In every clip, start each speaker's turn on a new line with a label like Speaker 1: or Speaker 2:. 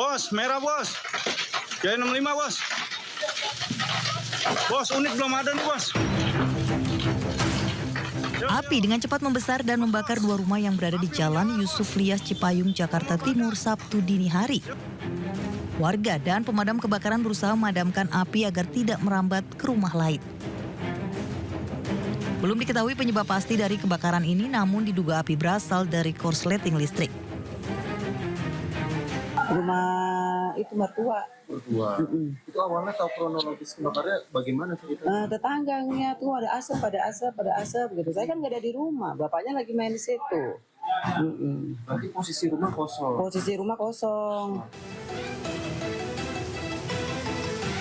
Speaker 1: Bos, merah bos. Jaya 65 bos. Bos, unit belum ada nih bos.
Speaker 2: Api dengan cepat membesar dan membakar dua rumah yang berada di Jalan Yusuf Lias Cipayung, Jakarta Timur, Sabtu dini hari. Warga dan pemadam kebakaran berusaha memadamkan api agar tidak merambat ke rumah lain. Belum diketahui penyebab pasti dari kebakaran ini, namun diduga api berasal dari korsleting listrik.
Speaker 3: Rumah itu mertua.
Speaker 4: Itu awalnya tahu kronologis kebakarnya bagaimana ceritanya?
Speaker 3: Tetangganya tuh ada asap gitu. Saya kan nggak ada di rumah, bapaknya lagi main di situ.
Speaker 4: Berarti posisi rumah kosong.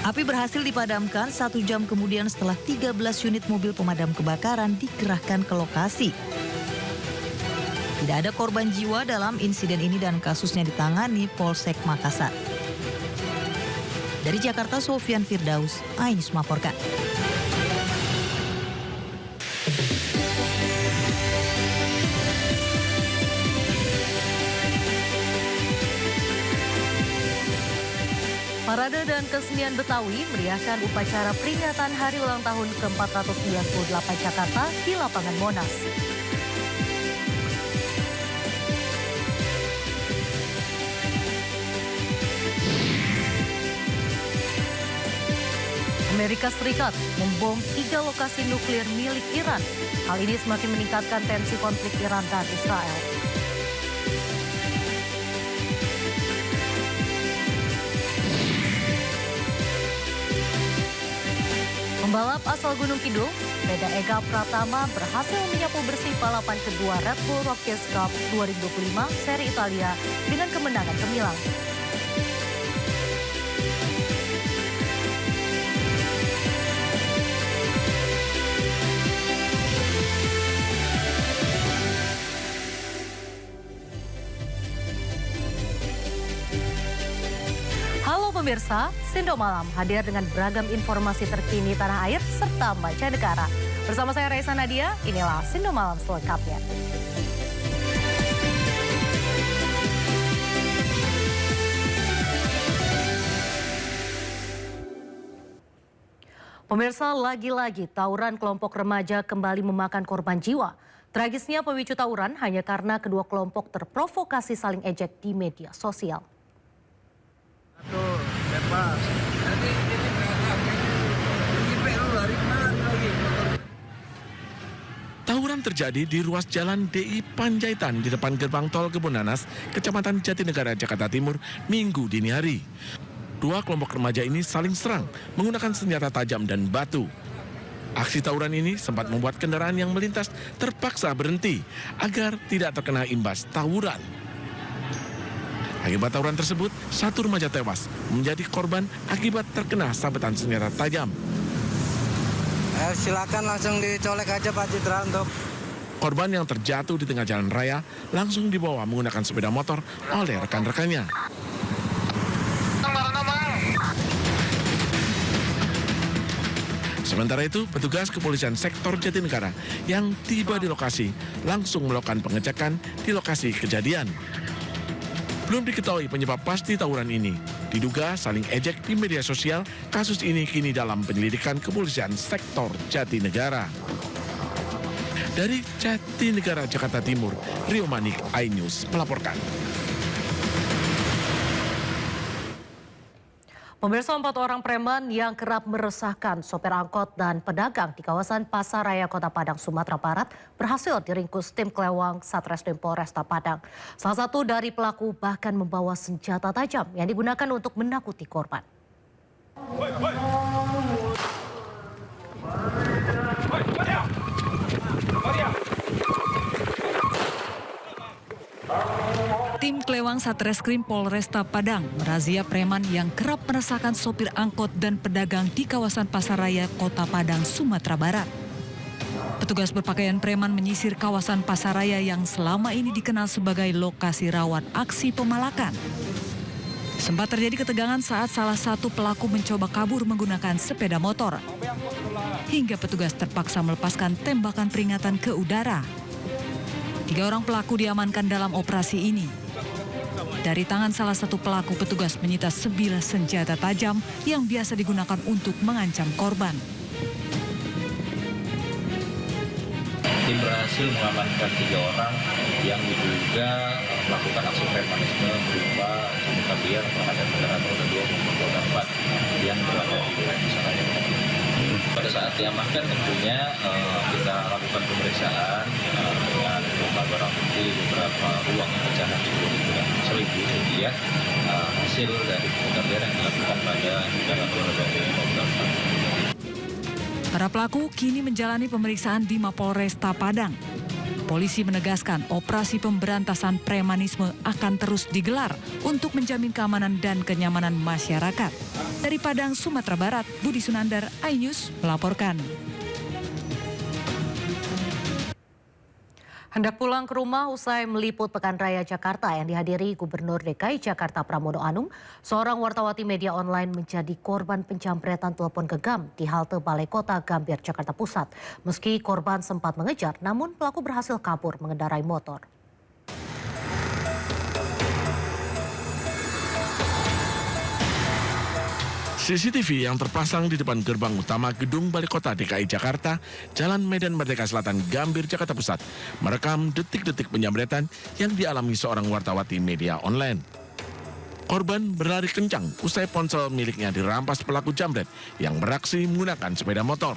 Speaker 2: Api berhasil dipadamkan 1 jam kemudian setelah 13 unit mobil pemadam kebakaran dikerahkan ke lokasi. Tidak ada korban jiwa dalam insiden ini dan kasusnya ditangani Polsek Makassar. Dari Jakarta, Sofian Firdaus, iNews melaporkan.
Speaker 5: Parade dan kesenian Betawi meriahkan upacara peringatan Hari Ulang Tahun ke-498 Jakarta di lapangan Monas. Amerika Serikat membom 3 lokasi nuklir milik Iran. Hal ini semakin meningkatkan tensi konflik Iran dan Israel. Pembalap asal Gunung Kidul, Veda Ega Pratama berhasil menyapu bersih balapan kedua Red Bull Rockies Cup 2025 seri Italia dengan kemenangan gemilang. Halo pemirsa, Sindo Malam hadir dengan beragam informasi terkini tanah air serta mancanegara. Bersama saya Raisa Nadia, inilah Sindo Malam selengkapnya. Pemirsa, lagi-lagi tawuran kelompok remaja kembali memakan korban jiwa. Tragisnya pemicu tawuran hanya karena kedua kelompok terprovokasi saling ejek di media sosial.
Speaker 6: Tawuran terjadi di ruas jalan DI Panjaitan di depan gerbang tol Kebonanas, Kecamatan Jatinegara, Jakarta Timur, Minggu dini hari. Dua kelompok remaja ini saling serang menggunakan senjata tajam dan batu. Aksi tawuran ini sempat membuat kendaraan yang melintas terpaksa berhenti agar tidak terkena imbas tawuran. Akibat tawuran tersebut, satu remaja tewas menjadi korban akibat terkena sabetan senjata tajam.
Speaker 7: Silakan langsung dicolek aja Pak Citra untuk.
Speaker 6: Korban yang terjatuh di tengah jalan raya langsung dibawa menggunakan sepeda motor oleh rekan-rekannya. Sementara itu, petugas kepolisian sektor Jatinegara yang tiba di lokasi langsung melakukan pengecekan di lokasi kejadian. Belum diketahui penyebab pasti tawuran ini. Diduga saling ejek di media sosial, kasus ini kini dalam penyelidikan kepolisian sektor Jatinegara. Dari Jatinegara, Jakarta Timur, Rio Manik, iNews melaporkan.
Speaker 5: Pemirsa, 4 orang preman yang kerap meresahkan sopir angkot dan pedagang di kawasan Pasaraya, Kota Padang, Sumatera Barat berhasil diringkus tim Klewang Satreskrim Polresta Padang. Salah satu dari pelaku bahkan membawa senjata tajam yang digunakan untuk menakuti korban.
Speaker 8: Tim Klewang Satreskrim Polresta Padang merazia preman yang kerap meresahkan sopir angkot dan pedagang di kawasan Pasaraya, Kota Padang, Sumatera Barat. Petugas berpakaian preman menyisir kawasan Pasaraya yang selama ini dikenal sebagai lokasi rawan aksi pemalakan. Sempat terjadi ketegangan saat salah satu pelaku mencoba kabur menggunakan sepeda motor. Hingga petugas terpaksa melepaskan tembakan peringatan ke udara. 3 orang pelaku diamankan dalam operasi ini. Dari tangan salah satu pelaku, petugas menyita sebilah senjata tajam yang biasa digunakan untuk mengancam korban.
Speaker 9: Tim berhasil mengamankan 3 orang yang diduga melakukan aksi premanisme berupa bunuh diri terhadap kendaraan roda 2 maupun roda 4 yang berada di wilayah Pasaraya. Pada saat diamankan tentunya kita lakukan pemeriksaan dengan beberapa barang bukti, beberapa uang pecahan 10.000 rupiah, hasil dari pengejaran yang dilakukan pada kendaraan roda 2 maupun roda 4.
Speaker 8: Para pelaku kini menjalani pemeriksaan di Mapolresta Padang. Polisi menegaskan operasi pemberantasan premanisme akan terus digelar untuk menjamin keamanan dan kenyamanan masyarakat. Dari Padang, Sumatera Barat, Budi Sunandar, iNews melaporkan.
Speaker 5: Hendak pulang ke rumah usai meliput Pekan Raya Jakarta yang dihadiri Gubernur DKI Jakarta Pramono Anung, seorang wartawati media online menjadi korban penjamretan telepon genggam di halte Balai Kota Gambir, Jakarta Pusat. Meski korban sempat mengejar, namun pelaku berhasil kabur mengendarai motor.
Speaker 6: CCTV yang terpasang di depan gerbang utama Gedung Balai Kota DKI Jakarta, Jalan Medan Merdeka Selatan, Gambir, Jakarta Pusat, merekam detik-detik penjamretan yang dialami seorang wartawati media online. Korban berlari kencang usai ponsel miliknya dirampas pelaku jamret yang beraksi menggunakan sepeda motor.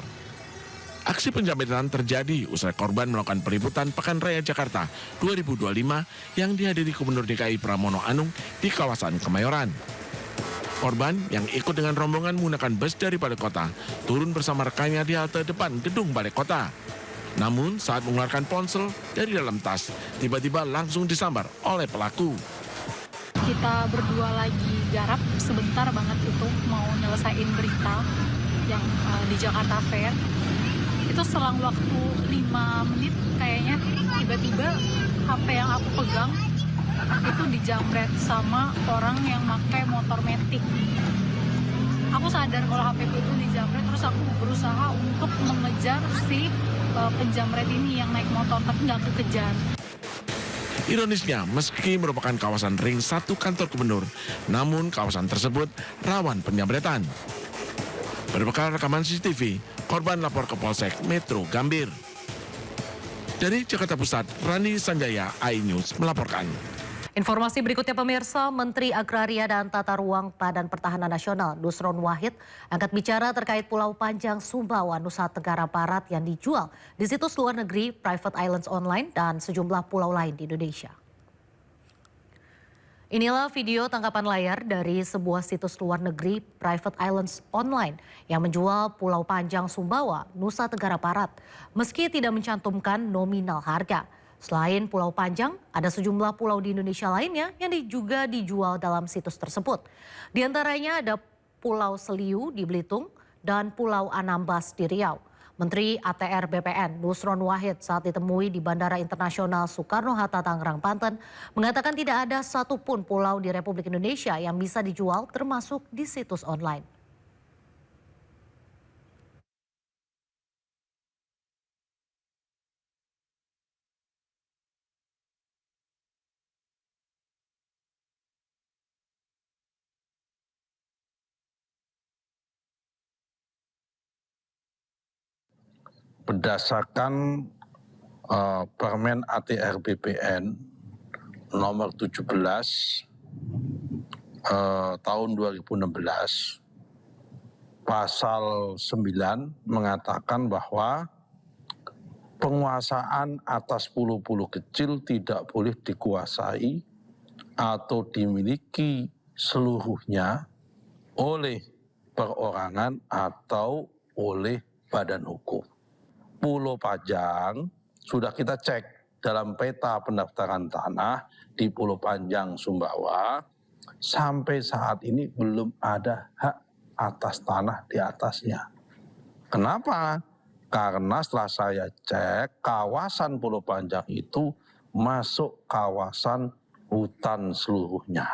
Speaker 6: Aksi penjamretan terjadi usai korban melakukan peliputan Pekan Raya Jakarta 2025 yang dihadiri Gubernur DKI Pramono Anung di kawasan Kemayoran. Korban yang ikut dengan rombongan menggunakan bus dari Balai Kota turun bersama rekannya di halte depan Gedung Balai Kota. Namun saat mengeluarkan ponsel dari dalam tas, tiba-tiba langsung disambar oleh pelaku.
Speaker 10: Kita berdua lagi garap sebentar banget itu mau nyelesain berita yang di Jakarta Fair. Itu selang waktu 5 menit kayaknya tiba-tiba HP yang aku pegang itu dijamret sama orang yang pakai motor metik. Aku sadar kalau HP itu dijamret, terus aku berusaha untuk mengejar si penjamret ini yang naik motor, tapi nggak kekejar.
Speaker 6: Ironisnya, meski merupakan kawasan ring 1 kantor gubernur, namun kawasan tersebut rawan penjamretan. Berbekal rekaman CCTV, korban lapor ke Polsek Metro Gambir. Dari Jakarta Pusat, Rani Sanjaya, iNews melaporkan.
Speaker 5: Informasi berikutnya pemirsa, Menteri Agraria dan Tata Ruang Badan Pertahanan Nasional Nusron Wahid angkat bicara terkait Pulau Panjang Sumbawa, Nusa Tenggara Barat yang dijual di situs luar negeri Private Islands Online dan sejumlah pulau lain di Indonesia. Inilah video tangkapan layar dari sebuah situs luar negeri Private Islands Online yang menjual Pulau Panjang Sumbawa, Nusa Tenggara Barat, meski tidak mencantumkan nominal harga. Selain Pulau Panjang, ada sejumlah pulau di Indonesia lainnya yang juga dijual dalam situs tersebut. Di antaranya ada Pulau Seliu di Belitung dan Pulau Anambas di Riau. Menteri ATR BPN Nusron Wahid saat ditemui di Bandara Internasional Soekarno-Hatta Tangerang, Banten, mengatakan tidak ada satupun pulau di Republik Indonesia yang bisa dijual termasuk di situs online.
Speaker 11: Berdasarkan Permen ATR BPN nomor 17 tahun 2016, pasal 9 mengatakan bahwa penguasaan atas pulau-pulau kecil tidak boleh dikuasai atau dimiliki seluruhnya oleh perorangan atau oleh badan hukum. Pulau Panjang sudah kita cek dalam peta pendaftaran tanah di Pulau Panjang Sumbawa, sampai saat ini belum ada hak atas tanah di atasnya. Kenapa? Karena setelah saya cek, kawasan Pulau Panjang itu masuk kawasan hutan seluruhnya.